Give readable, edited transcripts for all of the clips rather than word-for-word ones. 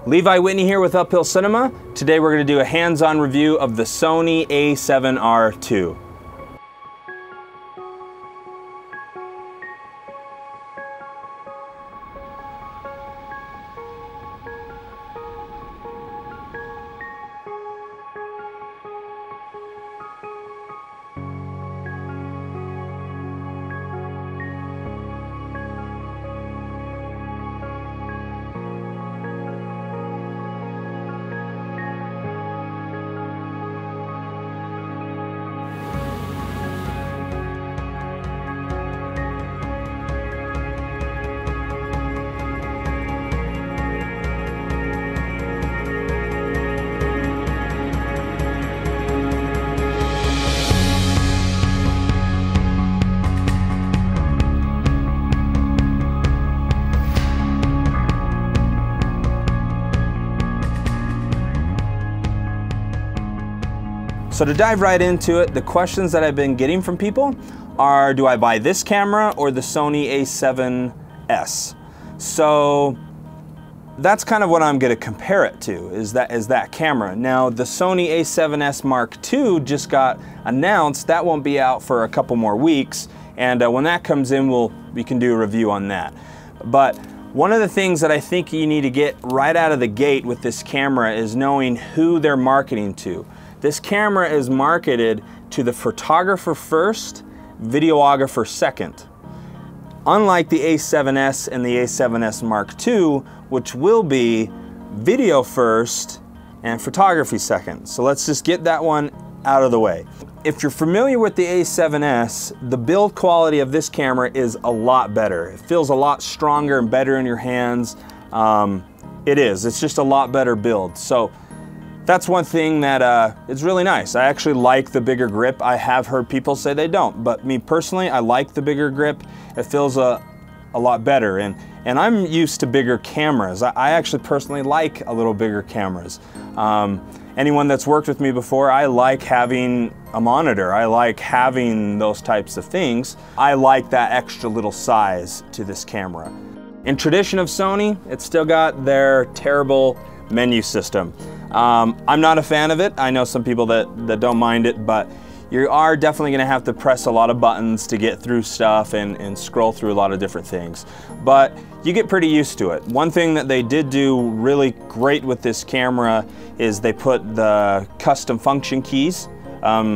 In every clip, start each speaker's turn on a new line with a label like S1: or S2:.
S1: Levi Whitney here with Uphill Cinema. Today we're going to do a hands-on review of the Sony A7R II. So to dive right into it, the questions that I've been getting from people are, do I buy this camera or the Sony A7S? So that's kind of what I'm going to compare it to, is that camera. Now the Sony A7S Mark II just got announced. That won't be out for a couple more weeks, and when that comes in, we can do a review on that. But one of the things that I think you need to get right out of the gate with this camera is knowing who they're marketing to. This camera is marketed to the photographer first, videographer second. Unlike the A7S and the A7S Mark II, which will be video first and photography second. So let's just get that one out of the way. If you're familiar with the A7S, the build quality of this camera is a lot better. It feels a lot stronger and better in your hands. It's just a lot better build. So that's one thing that is really nice. I actually like the bigger grip. I have heard people say they don't, but me personally, I like the bigger grip. It feels a lot better, and I'm used to bigger cameras. I actually personally like a little bigger cameras. Anyone that's worked with me before, I like having a monitor. I like having those types of things. I like that extra little size to this camera. In tradition of Sony, it's still got their terrible menu system. I'm not a fan of it. I know some people that don't mind it, but you are definitely gonna have to press a lot of buttons to get through stuff and scroll through a lot of different things. But you get pretty used to it. One thing that they did do really great with this camera is they put the custom function keys.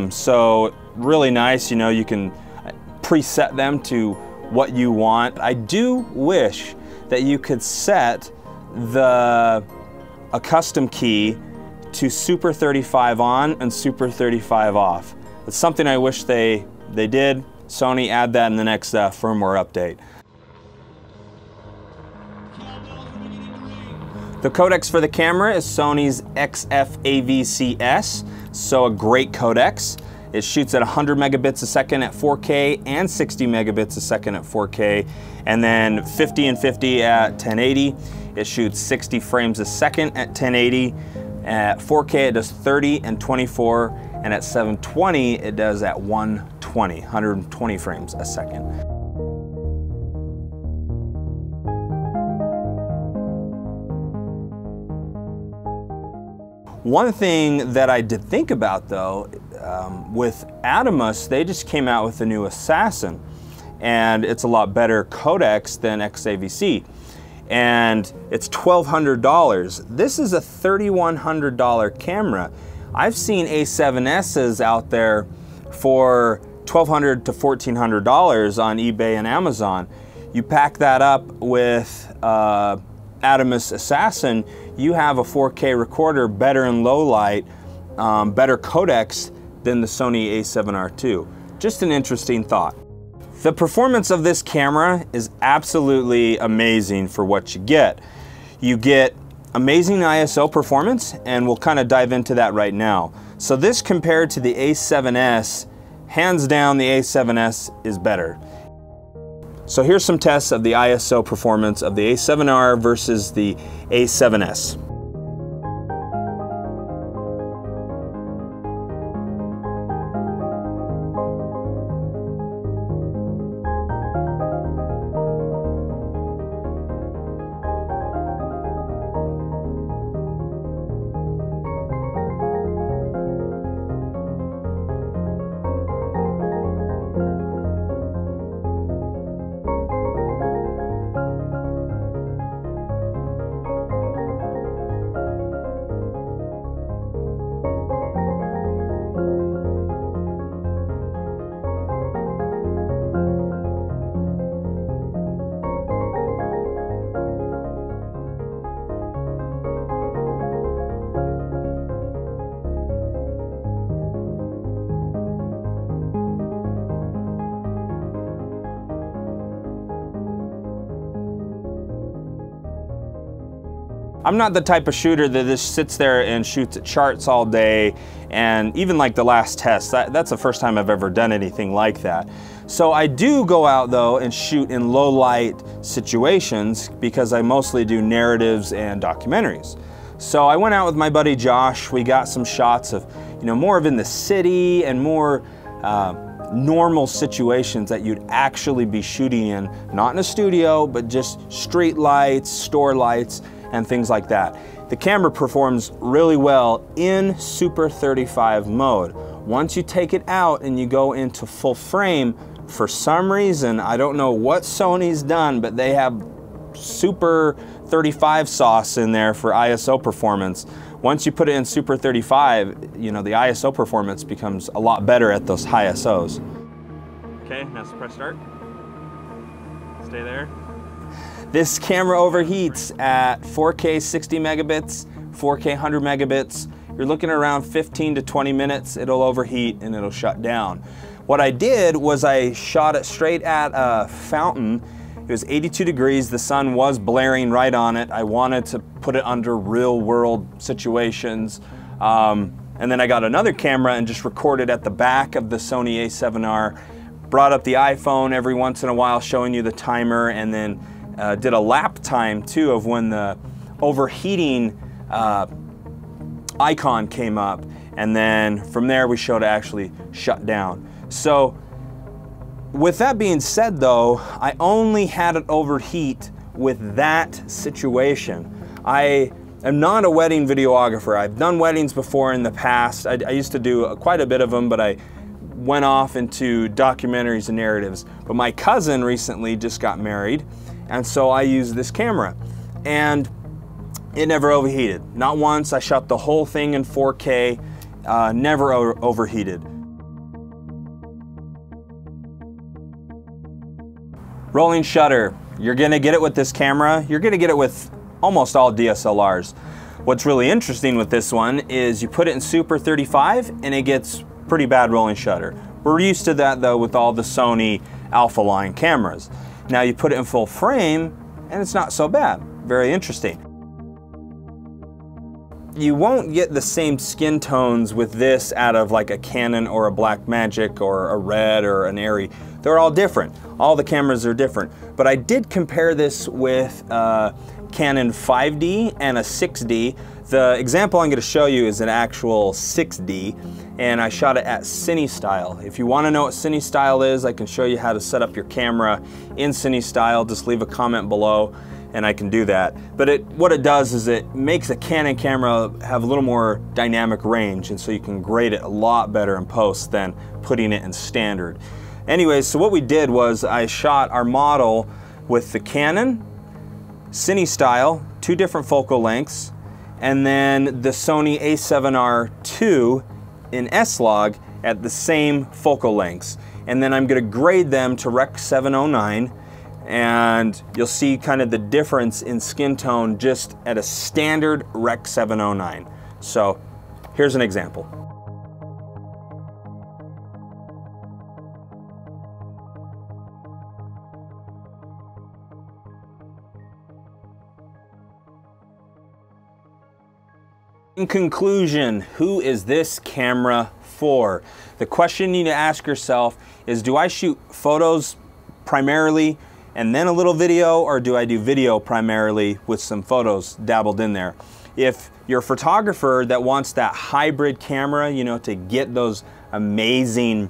S1: So really nice, you know, you can preset them to what you want. I do wish that you could set a custom key to Super 35 on and Super 35 off. It's something I wish they did. Sony, add that in the next firmware update. The codecs for the camera is Sony's XF-AV-CS, so a great codecs. It shoots at 100 megabits a second at 4K and 60 megabits a second at 4K, and then 50 and 50 at 1080. It shoots 60 frames a second at 1080. At 4K it does 30 and 24, and at 720 it does at 120 frames a second. One thing that I did think about though, with Atomos, they just came out with the new Assassin, and it's a lot better codecs than XAVC. And it's $1,200. This is a $3,100 camera. I've seen A7Ss out there for $1,200 to $1,400 on eBay and Amazon. You pack that up with Atomos Assassin, you have a 4K recorder better in low light, better codecs than the Sony A7R II. Just an interesting thought. The performance of this camera is absolutely amazing for what you get. You get amazing ISO performance, and we'll kind of dive into that right now. So this compared to the A7S, hands down the A7S is better. So here's some tests of the ISO performance of the A7R versus the A7S. I'm not the type of shooter that just sits there and shoots at charts all day, and even like the last test, that's the first time I've ever done anything like that. So I do go out though and shoot in low light situations because I mostly do narratives and documentaries. So I went out with my buddy Josh, we got some shots of, more of in the city and more normal situations that you'd actually be shooting in, not in a studio, but just street lights, store lights, and things like that. The camera performs really well in Super 35 mode. Once you take it out and you go into full frame, for some reason, I don't know what Sony's done, but they have Super 35 sauce in there for ISO performance. Once you put it in Super 35, the ISO performance becomes a lot better at those high ISOs. Okay, now press start. Stay there. This camera overheats at 4K 60 megabits, 4K 100 megabits. You're looking around 15 to 20 minutes, it'll overheat and it'll shut down. What I did was I shot it straight at a fountain. It was 82 degrees, the sun was blaring right on it. I wanted to put it under real world situations. And then I got another camera and just recorded at the back of the Sony A7R. Brought up the iPhone every once in a while showing you the timer, and then did a lap time too of when the overheating icon came up. And then from there we showed it actually shut down. So with that being said though, I only had it overheat with that situation. I am not a wedding videographer. I've done weddings before in the past. I used to do quite a bit of them, but I went off into documentaries and narratives. But my cousin recently just got married, and so I used this camera. And it never overheated. Not once. I shot the whole thing in 4K, never overheated. Rolling shutter, you're gonna get it with this camera. You're gonna get it with almost all DSLRs. What's really interesting with this one is you put it in Super 35 and it gets pretty bad rolling shutter. We're used to that though with all the Sony Alpha line cameras. Now you put it in full frame and it's not so bad. Very interesting. You won't get the same skin tones with this out of like a Canon or a Blackmagic or a Red or an Arri. They're all different. All the cameras are different. But I did compare this with Canon 5D and a 6D. The example I'm going to show you is an actual 6D, and I shot it at Cine Style. If you want to know what Cine Style is, I can show you how to set up your camera in Cine Style. Just leave a comment below and I can do that. But what it does is it makes a Canon camera have a little more dynamic range, and so you can grade it a lot better in post than putting it in standard. Anyways, so what we did was I shot our model with the Canon, Cine Style, 2 different focal lengths, and then the Sony A7R II in S-Log at the same focal lengths. And then I'm gonna grade them to Rec 709, and you'll see kind of the difference in skin tone just at a standard Rec 709. So here's an example. In conclusion, who is this camera for? The question you need to ask yourself is, do I shoot photos primarily and then a little video, or do I do video primarily with some photos dabbled in there? If you're a photographer that wants that hybrid camera, to get those amazing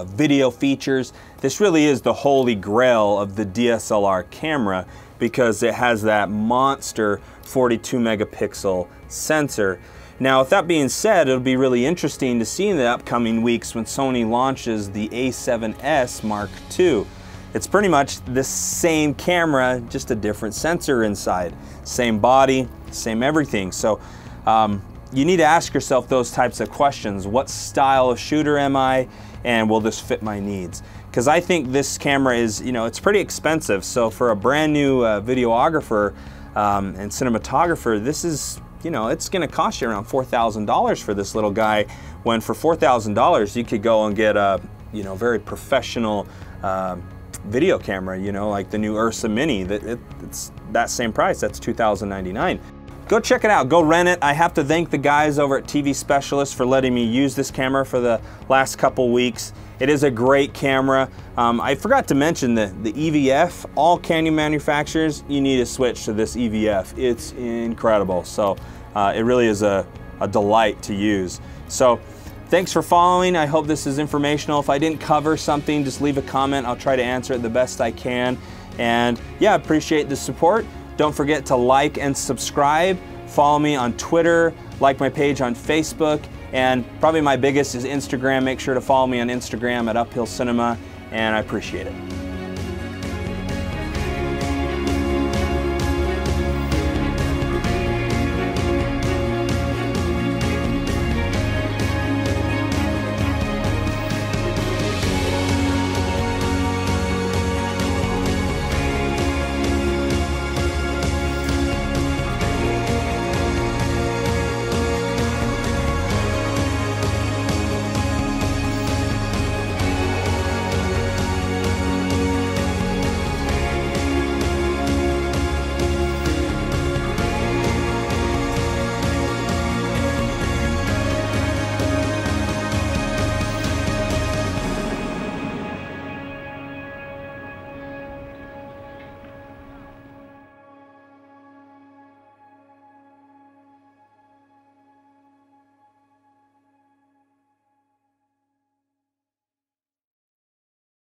S1: video features, this really is the holy grail of the DSLR camera, because it has that monster 42 megapixel sensor. Now, with that being said, it'll be really interesting to see in the upcoming weeks when Sony launches the A7S Mark II. It's pretty much the same camera, just a different sensor inside. Same body, same everything. So you need to ask yourself those types of questions. What style of shooter am I, and will this fit my needs? Because I think this camera is, it's pretty expensive. So for a brand new videographer and cinematographer, this is, it's gonna cost you around $4,000 for this little guy, when for $4,000 you could go and get a, very professional video camera, like the new Ursa Mini. It's that same price, that's $2,099. go check it out, go rent it. I have to thank the guys over at TV Specialist for letting me use this camera for the last couple weeks. It is a great camera. I forgot to mention the EVF. All Canon manufacturers, you need to switch to this EVF. It's incredible. So it really is a delight to use. So thanks for following. I hope this is informational. If I didn't cover something, just leave a comment. I'll try to answer it the best I can. And yeah, I appreciate the support. Don't forget to like and subscribe. Follow me on Twitter, like my page on Facebook, and probably my biggest is Instagram. Make sure to follow me on Instagram at Uphill Cinema, and I appreciate it.